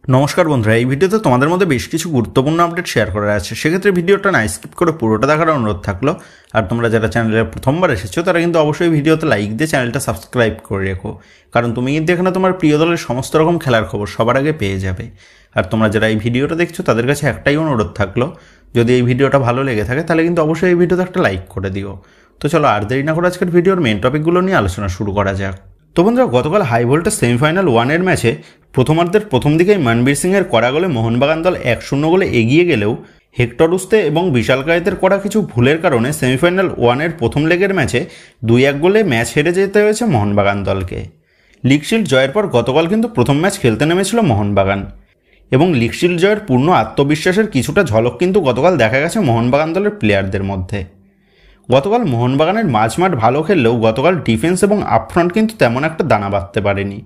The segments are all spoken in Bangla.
নমস্কার বন্ধুরা, এই ভিডিওতে তোমাদের মধ্যে বেশ কিছু গুরুত্বপূর্ণ আপডেট শেয়ার করা আছে। সেক্ষেত্রে ভিডিওটা না স্কিপ করে পুরোটা দেখার অনুরোধ থাকলো। আর তোমরা যারা চ্যানেলে প্রথমবার এসেছো তারা কিন্তু অবশ্যই ভিডিওতে লাইক দিয়ে চ্যানেলটা সাবস্ক্রাইব করে রেখো, কারণ তুমি কিন্তু এখানে তোমার প্রিয় দলের সমস্ত রকম খেলার খবর সবার আগে পেয়ে যাবে। আর তোমরা যারা এই ভিডিওটা দেখছো তাদের কাছে একটাই অনুরোধ থাকলো, যদি এই ভিডিওটা ভালো লেগে থাকে তাহলে কিন্তু অবশ্যই এই ভিডিওতে একটা লাইক করে দিও। তো চলো আর দেরি না করে আজকের ভিডিওর মেন টপিকগুলো নিয়ে আলোচনা শুরু করা যাক। তো বন্ধুরা, গতকাল হাই ভোল্টেজ সেমিফাইনাল 1-এর ম্যাচে প্রথমার্ধের প্রথম দিকেই মনবীর সিংয়ের করা গোলে মোহনবাগান দল 1-0 গোলে এগিয়ে গেলেও হেক্টর উস্তে এবং বিশাল কায়েতের করা কিছু ভুলের কারণে সেমিফাইনাল 1-এর প্রথম লেগের ম্যাচে 2-1 গোলে ম্যাচ হেরে যেতে হয়েছে মোহনবাগান দলকে। লিগ শিল্ড জয়ের পর গতকাল কিন্তু প্রথম ম্যাচ খেলতে নেমেছিল মোহনবাগান, এবং লিগ শিল্ড জয়ের পূর্ণ আত্মবিশ্বাসের কিছুটা ঝলক কিন্তু গতকাল দেখা গেছে মোহনবাগান দলের প্লেয়ারদের মধ্যে। গতকাল মোহনবাগানের মাঝমাঠ ভালো খেললেও গতকাল ডিফেন্স এবং আপফ্রন্ট কিন্তু তেমন একটা দানা বাঁধতে পারেনি।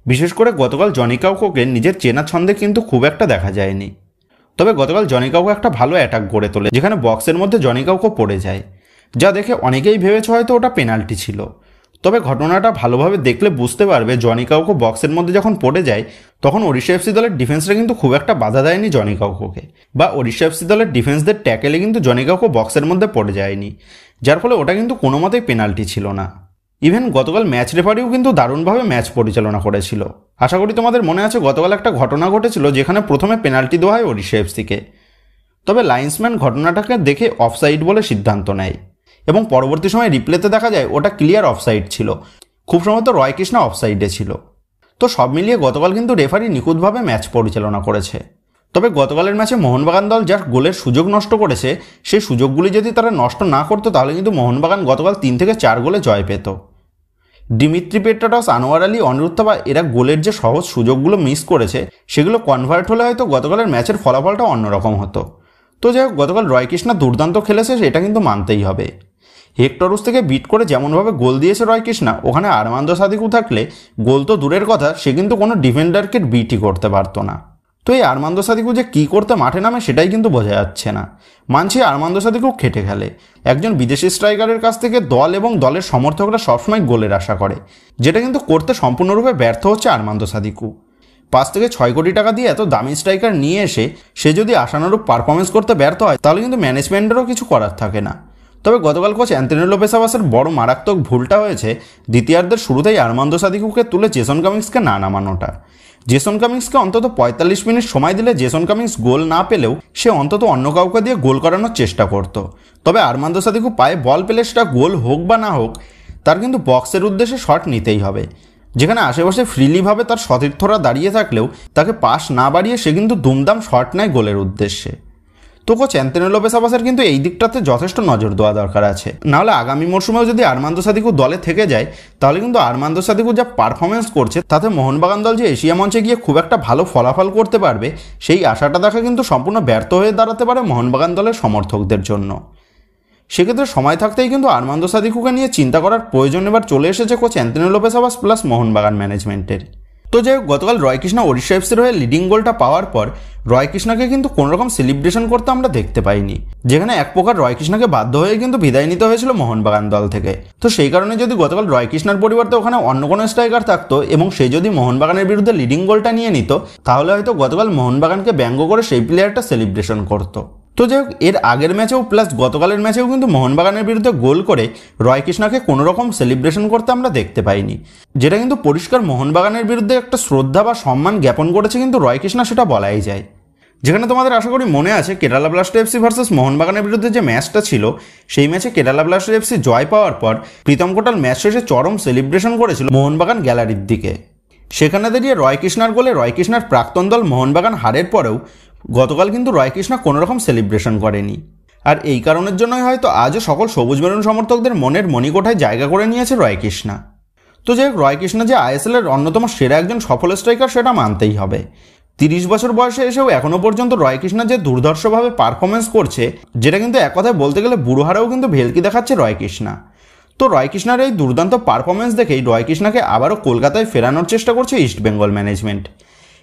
বিশেষ করে গতকাল জনি কাউকোকে নিজের চেনা ছন্দে কিন্তু খুব একটা দেখা যায়নি। তবে গতকাল জনি কাউকো একটা ভালো অ্যাটাক গড়ে তোলে, যেখানে বক্সের মধ্যে জনি কাউকো পড়ে যায়, যা দেখে অনেকেই ভেবেছে হয়তো ওটা পেনাল্টি ছিল। তবে ঘটনাটা ভালোভাবে দেখলে বুঝতে পারবে জনি কাউকো বক্সের মধ্যে যখন পড়ে যায় তখন ওড়িশা এফসি দলের ডিফেন্সরা কিন্তু খুব একটা বাধা দেয়নি জনি কাউকোকে, বা ওড়িশা এফসি দলের ডিফেন্সদের ট্যাকেলে কিন্তু জনি কাউকো বক্সের মধ্যে পড়ে যায়নি, যার ফলে ওটা কিন্তু কোনো মতেই পেনাল্টি ছিল না। ইভেন গতকাল ম্যাচ রেফারিও কিন্তু দারুণভাবে ম্যাচ পরিচালনা করেছিল। আশা করি তোমাদের মনে আছে গতকাল একটা ঘটনা ঘটেছিল যেখানে প্রথমে পেনাল্টি দেওয়া হয় ওড়িশা এফসিকে, তবে লাইন্সম্যান ঘটনাটাকে দেখে অফসাইড বলে সিদ্ধান্ত নেয় এবং পরবর্তী সময় রিপ্লেতে দেখা যায় ওটা ক্লিয়ার অফসাইড ছিল। খুব সম্ভবত রয় কৃষ্ণা অফসাইডে ছিল। তো সব মিলিয়ে গতকাল কিন্তু রেফারি নিখুঁতভাবে ম্যাচ পরিচালনা করেছে। তবে গতকালের ম্যাচে মোহনবাগান দল যার গোলের সুযোগ নষ্ট করেছে, সেই সুযোগগুলি যদি তারা নষ্ট না করতো তাহলে কিন্তু মোহনবাগান গতকাল 3 থেকে 4 গোলে জয় পেত। দিমিত্রি পেট্রাটস, আনোয়ার আলী, অনিরুদ্ধ বা এরা গোলের যে সহজ সুযোগগুলো মিস করেছে সেগুলো কনভার্ট হলে হয়তো গতকালের ম্যাচের ফলাফলটা অন্যরকম হতো। তো যাই হোক, গতকাল রয় কৃষ্ণা দুর্দান্ত খেলেছে, সেটা কিন্তু মানতেই হবে। হেক্টরুস থেকে বিট করে যেমনভাবে গোল দিয়েছে রয় কৃষ্ণা, ওখানে আরমান্দো সাদিকু থাকলে গোল তো দূরের কথা, সে কিন্তু কোনো ডিফেন্ডারকে বিটই করতে পারতো না। তো এই আরমান্দো সাদিকু যে কী করতে মাঠে নামে সেটাই কিন্তু বোঝা যাচ্ছে না। মানছি আরমান্দো সাদিকু খেটে খেলে, একজন বিদেশি স্ট্রাইকারের কাছ থেকে দল এবং দলের সমর্থকরা সবসময় গোলের আশা করে, যেটা কিন্তু করতে সম্পূর্ণরূপে ব্যর্থ হচ্ছে আরমান্দো সাদিকু। 5 থেকে 6 কোটি টাকা দিয়ে এত দামি স্ট্রাইকার নিয়ে এসে সে যদি আশানুরূপ পারফরমেন্স করতে ব্যর্থ হয় তাহলে কিন্তু ম্যানেজমেন্টেরও কিছু করার থাকে না। তবে গতকাল কোচ অ্যান্থনি লোপেস আবাসের বড় মারাত্মক ভুলটা হয়েছে দ্বিতীয়ার্ধের শুরুতেই আরমান্দো সাদিকুকে তুলে জেসন কামিংসকে না নামানোটা। জেসন কামিংসকে অন্তত 45 মিনিট সময় দিলে জেসন কামিংস গোল না পেলেও সে অন্তত অন্য কাউকে দিয়ে গোল করানোর চেষ্টা করত। তবে আরমান্দো সাদিকু পায়ে বল পেলে সেটা গোল হোক বা না হোক, তার কিন্তু বক্সের উদ্দেশ্যে শট নিতেই হবে, যেখানে আশেপাশে ফ্রিলিভাবে তার সতীর্থরা দাঁড়িয়ে থাকলেও তাকে পাস না বাড়িয়ে সে কিন্তু দুমদাম শট নেয় গোলের উদ্দেশ্যে। তো কোচ অ্যান্থনি লোপেস আবাসের কিন্তু এই দিকটাতে যথেষ্ট নজর দেওয়া দরকার আছে, নাহলে আগামী মরশুমেও যদি আরমান্দো সাদিকু দলে থেকে যায় তাহলে কিন্তু আরমান্দো সাদিকু যা পারফরমেন্স করছে তাতে মোহনবাগান দল যে এশিয়া মঞ্চে গিয়ে খুব একটা ভালো ফলাফল করতে পারবে সেই আশাটা দেখা কিন্তু সম্পূর্ণ ব্যর্থ হয়ে দাঁড়াতে পারে মোহনবাগান দলের সমর্থকদের জন্য। সেক্ষেত্রে সময় থাকতেই কিন্তু আরমান্দো সাদিকুকে নিয়ে চিন্তা করার প্রয়োজন এবার চলে এসেছে কোচ অ্যান্থনি লোপেস আবাস প্লাস মোহনবাগান ম্যানেজমেন্টের। তো যাই হোক, গতকাল রয় কৃষ্ণা ওড়িশা এফসির হয়ে লিডিং গোলটা পাওয়ার পর রয় কৃষ্ণাকে কিন্তু কোনোরকম সেলিব্রেশন করতে আমরা দেখতে পাইনি, যেখানে এক প্রকার রয় কৃষ্ণাকে বাধ্য হয়ে কিন্তু বিদায় নিতে হয়েছিল মোহনবাগান দল থেকে। তো সেই কারণে যদি গতকাল রয় কৃষ্ণার পরিবর্তে ওখানে অন্য কোনো স্ট্রাইকার থাকতো এবং সে যদি মোহনবাগানের বিরুদ্ধে লিডিং গোলটা নিয়ে নিত তাহলে হয়তো গতকাল মোহনবাগানকে ব্যঙ্গ করে সেই প্লেয়ারটা সেলিব্রেশন করতো। তো যাই হোক, এর আগের ম্যাচেও প্লাস গতকালের ম্যাচেও কিন্তু মোহনবাগানের বিরুদ্ধে গোল করে রয় কৃষ্ণাকে কোনো রকম সেলিব্রেশন করতে আমরা দেখতে পাইনি, যেটা কিন্তু পরিষ্কার মোহনবাগানের বিরুদ্ধে একটা শ্রদ্ধা বা সম্মান জ্ঞাপন করেছে কিন্তু রয় কৃষ্ণা, সেটা বলাই যায়। যেখানে তোমাদের আশা করি মনে আছে কেরালা ব্লাস্টার এফসি ভার্সেস মোহনবাগানের বিরুদ্ধে যে ম্যাচটা ছিল, সেই ম্যাচে কেরালা ব্লাস্টার এফসি জয় পাওয়ার পর প্রীতম কোটাল ম্যাচ শেষে চরম সেলিব্রেশন করেছিল মোহনবাগান গ্যালারির দিকে। সেখানে দাঁড়িয়ে রয় কৃষ্ণার গোলে রয় কৃষ্ণার প্রাক্তন দল মোহনবাগান হারের পরেও গতকাল কিন্তু রয় কৃষ্ণা কোনোরকম সেলিব্রেশন করেনি। আর এই কারণের জন্যই হয়তো আজও সকল সবুজ মেরুন সমর্থকদের মনের মণিকোঠায় জায়গা করে নিয়েছে রয় কৃষ্ণা। তো যাই হোক, রয় কৃষ্ণা যে আইএসএলের অন্যতম সেরা একজন সফল স্ট্রাইকার সেটা মানতেই হবে। 30 বছর বয়সে এসেও এখনও পর্যন্ত রয় কৃষ্ণা যে দুর্ধর্ষভাবে পারফরমেন্স করছে, যেটা কিন্তু এক কথায় বলতে গেলে বুড়ো হারেও কিন্তু ভেলকি দেখাচ্ছে রয় কৃষ্ণা। তো রয় কৃষ্ণার এই দুর্দান্ত পারফরমেন্স দেখেই রয় কৃষ্ণাকে আবারও কলকাতায় ফেরানোর চেষ্টা করছে ইস্টবেঙ্গল ম্যানেজমেন্ট।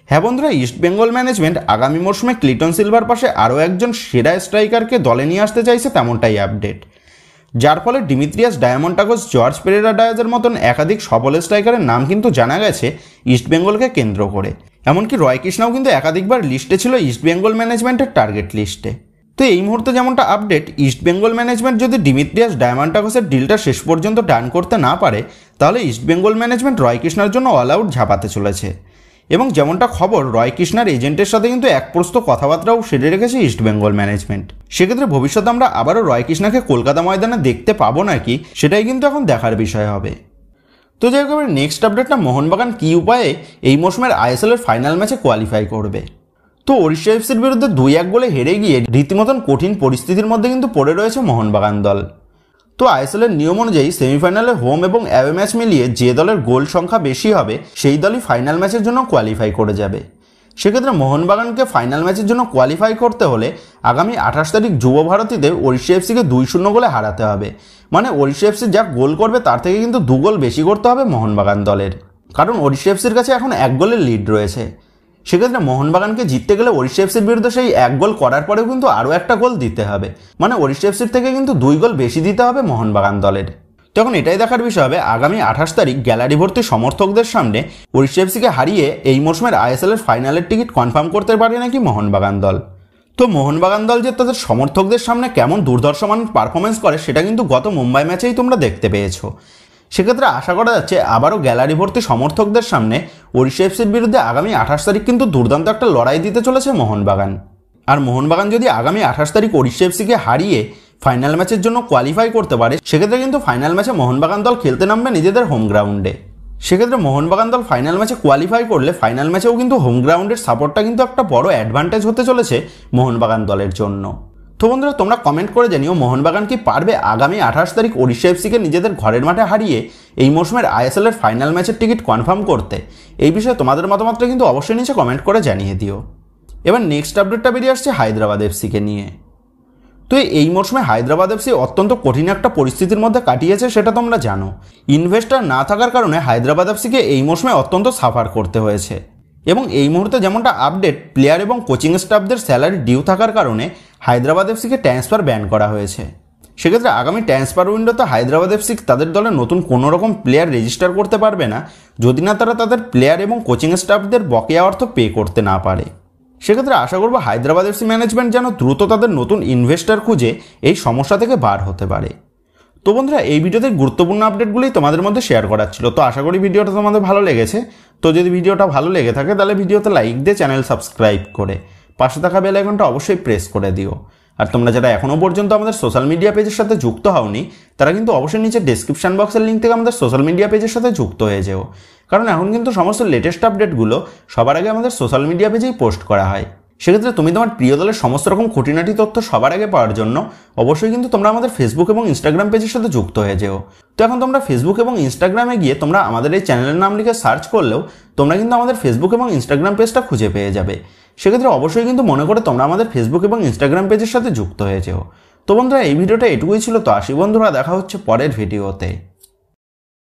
হ্যাঁ বন্ধুরা, ইস্টবেঙ্গল ম্যানেজমেন্ট আগামী মরশুমে ক্লিটন সিলভার পাশে আরও একজন সেরা স্ট্রাইকারকে দলে নিয়ে আসতে চাইছে, তেমনটাই আপডেট। যার ফলে ডিমিত্রিয়াস ডায়ামন্টাগোস, জর্জ পেরেরা ডায়াজের মতন একাধিক সফল স্ট্রাইকারের নাম কিন্তু জানা গেছে ইস্টবেঙ্গলকে কেন্দ্র করে। এমনকি রয় কৃষ্ণাও কিন্তু একাধিকবার লিস্টে ছিল ইস্টবেঙ্গল ম্যানেজমেন্টের টার্গেট লিস্টে। তো এই মুহূর্তে যেমনটা আপডেট, ইস্টবেঙ্গল ম্যানেজমেন্ট যদি ডিমিত্রিয়াস ডায়মান্টাকসের ডিলটা শেষ পর্যন্ত ডান করতে না পারে, তাহলে ইস্টবেঙ্গল ম্যানেজমেন্ট রয় কৃষ্ণার জন্য অল আউট ঝাঁপাতে চলেছে। এবং যেমনটা খবর, রয় কৃষ্ণার এজেন্টের সাথে কিন্তু এক প্রস্ত কথাবার্তাও সেরে রেখেছে ইস্টবেঙ্গল ম্যানেজমেন্ট। সেক্ষেত্রে ভবিষ্যতে আমরা আবারও রয় কৃষ্ণাকে কলকাতা ময়দানে দেখতে পাবো নাকি, সেটাই কিন্তু এখন দেখার বিষয় হবে। তো যাই হোক, এবার নেক্সট আপডেটটা মোহনবাগান কী উপায়ে এই মৌসুমের আইএসএলের ফাইনাল ম্যাচে কোয়ালিফাই করবে। তো ওড়িশা এফসির বিরুদ্ধে 2-1 গোলে হেরে গিয়ে রীতিমতন কঠিন পরিস্থিতির মধ্যে কিন্তু পড়ে রয়েছে মোহনবাগান দল। তো আইএসএলের নিয়ম অনুযায়ী সেমিফাইনালে হোম এবং অ্যাওয়ে ম্যাচ মিলিয়ে যে দলের গোল সংখ্যা বেশি হবে সেই দলই ফাইনাল ম্যাচের জন্য কোয়ালিফাই করে যাবে। সেক্ষেত্রে মোহনবাগানকে ফাইনাল ম্যাচের জন্য কোয়ালিফাই করতে হলে আগামী 28 তারিখ যুব ভারতীতে ওড়িশা এফসিকে 2-0 গোলে হারাতে হবে। মানে ওড়িশা এফসি যা গোল করবে তার থেকে কিন্তু 2 গোল বেশি করতে হবে মোহনবাগান দলের, কারণ ওড়িশা এফসির কাছে এখন 1 গোলের লিড রয়েছে। সেক্ষেত্রে মোহনবাগানকে জিততে গেলে ওড়িশা এফসির বিরুদ্ধে সেই 1 গোল করার পরেও কিন্তু আরও একটা গোল দিতে হবে। মানে ওড়িশা এফসির থেকে কিন্তু 2 গোল বেশি দিতে হবে মোহনবাগান দলের। তখন এটাই দেখার বিষয় হবে আগামী 28 তারিখ গ্যালারি ভর্তি সমর্থকদের সামনে ওড়িশা এফসিকে হারিয়ে এই মৌসুমের আইএসএলের ফাইনালের টিকিট কনফার্ম করতে পারে নাকি মোহনবাগান দল। তো মোহনবাগান দল যে তাদের সমর্থকদের সামনে কেমন দুর্ধর্ষমান পারফরমেন্স করে সেটা কিন্তু গত মুম্বাই ম্যাচেই তোমরা দেখতে পেয়েছো। সেক্ষেত্রে আশা করা যাচ্ছে আবারও গ্যালারি ভর্তি সমর্থকদের সামনে ওড়িশা এফসির বিরুদ্ধে আগামী 28 তারিখ কিন্তু দুর্দান্ত একটা লড়াই দিতে চলেছে মোহনবাগান। আর মোহনবাগান যদি আগামী 28 তারিখ ওড়িশা এফসিকে হারিয়ে ফাইনাল ম্যাচের জন্য কোয়ালিফাই করতে পারে, সেক্ষেত্রে কিন্তু ফাইনাল ম্যাচে মোহনবাগান দল খেলতে নামবে নিজেদের হোম গ্রাউন্ডে। সেক্ষেত্রে মোহনবাগান দল ফাইনাল ম্যাচে কোয়ালিফাই করলে ফাইনাল ম্যাচেও কিন্তু হোম গ্রাউন্ডের সাপোর্টটা কিন্তু একটা বড় অ্যাডভান্টেজ হতে চলেছে মোহনবাগান দলের জন্য। তো বন্ধুরা, তোমরা কমেন্ট করে জানিও মোহনবাগান কি পারবে আগামী 28 তারিখ ওড়িশা এফসিকে নিজেদের ঘরের মাঠে হারিয়ে এই মৌসুমের আইএসএলের ফাইনাল ম্যাচের টিকিট কনফার্ম করতে। এই বিষয়ে তোমাদের মতামতটা কিন্তু অবশ্যই নিচে কমেন্ট করে জানিয়ে দিও। এবার নেক্সট আপডেটটা বেরিয়ে আসছে হায়দ্রাবাদ এফসিকে নিয়ে। তো এই মৌসুমে হায়দ্রাবাদ এফসি অত্যন্ত কঠিন একটা পরিস্থিতির মধ্যে কাটিয়েছে, সেটা তোমরা জানো। ইনভেস্টর না থাকার কারণে হায়দ্রাবাদ এফসিকে এই মৌসুমে অত্যন্ত সাফার করতে হয়েছে। এবং এই মুহূর্তে যেমনটা আপডেট, প্লেয়ার এবং কোচিং স্টাফদের স্যালারি ডিউ থাকার কারণে হায়দ্রাবাদ এফসিকে ট্রান্সফার ব্যান করা হয়েছে। সেক্ষেত্রে আগামী ট্রান্সফার উইন্ডোতে হায়দ্রাবাদ এফসি তাদের দলে নতুন কোনো রকম প্লেয়ার রেজিস্টার করতে পারবে না যদি না তারা তাদের প্লেয়ার এবং কোচিং স্টাফদের বকেয়া অর্থ পে করতে না পারে। সেক্ষেত্রে আশা করব হায়দ্রাবাদ এফসি ম্যানেজমেন্ট যেন দ্রুত তাদের নতুন ইনভেস্টর খুঁজে এই সমস্যা থেকে বার হতে পারে। তো বন্ধুরা, এই ভিডিওতে গুরুত্বপূর্ণ আপডেটগুলোই তোমাদের মধ্যে শেয়ার করার ছিল। তো আশা করি ভিডিওটা তোমাদের ভালো লেগেছে। তো যদি ভিডিওটা ভালো লেগে থাকে তাহলে ভিডিওতে লাইক দিয়ে চ্যানেল সাবস্ক্রাইব করে পাশে থাকা বেল আইকনটা অবশ্যই প্রেস করে দিও। আর তোমরা যারা এখনও পর্যন্ত আমাদের সোশ্যাল মিডিয়া পেজের সাথে যুক্ত হওনি তারা কিন্তু অবশ্যই নিচে ডেসক্রিপশন বক্সের লিঙ্ক থেকে আমাদের সোশ্যাল মিডিয়া পেজের সাথে যুক্ত হয়ে যেও, কারণ এখন কিন্তু সমস্ত লেটেস্ট আপডেটগুলো সবার আগে আমাদের সোশ্যাল মিডিয়া পেজেই পোস্ট করা হয়। সেক্ষেত্রে তুমি তোমার প্রিয় দলের সমস্ত রকম খুঁটিনাটি তথ্য সবার আগে পাওয়ার জন্য অবশ্যই কিন্তু তোমরা আমাদের ফেসবুক এবং ইনস্টাগ্রাম পেজের সাথে যুক্ত হয়ে যেও। তো এখন তোমরা ফেসবুক এবং ইনস্টাগ্রামে গিয়ে তোমরা আমাদের এই চ্যানেলের নাম লিখে সার্চ করলেও তোমরা কিন্তু আমাদের ফেসবুক এবং ইনস্টাগ্রাম পেজটা খুঁজে পেয়ে যাবে। সেক্ষেত্রে অবশ্যই কিন্তু মনে করে তোমরা আমাদের ফেসবুক এবং ইনস্টাগ্রাম পেজের সাথে যুক্ত হয়ে যেও। তো বন্ধুরা, এই ভিডিওটা এটুকুই ছিল। তো আসি বন্ধুরা, দেখা হচ্ছে পরের ভিডিওতে।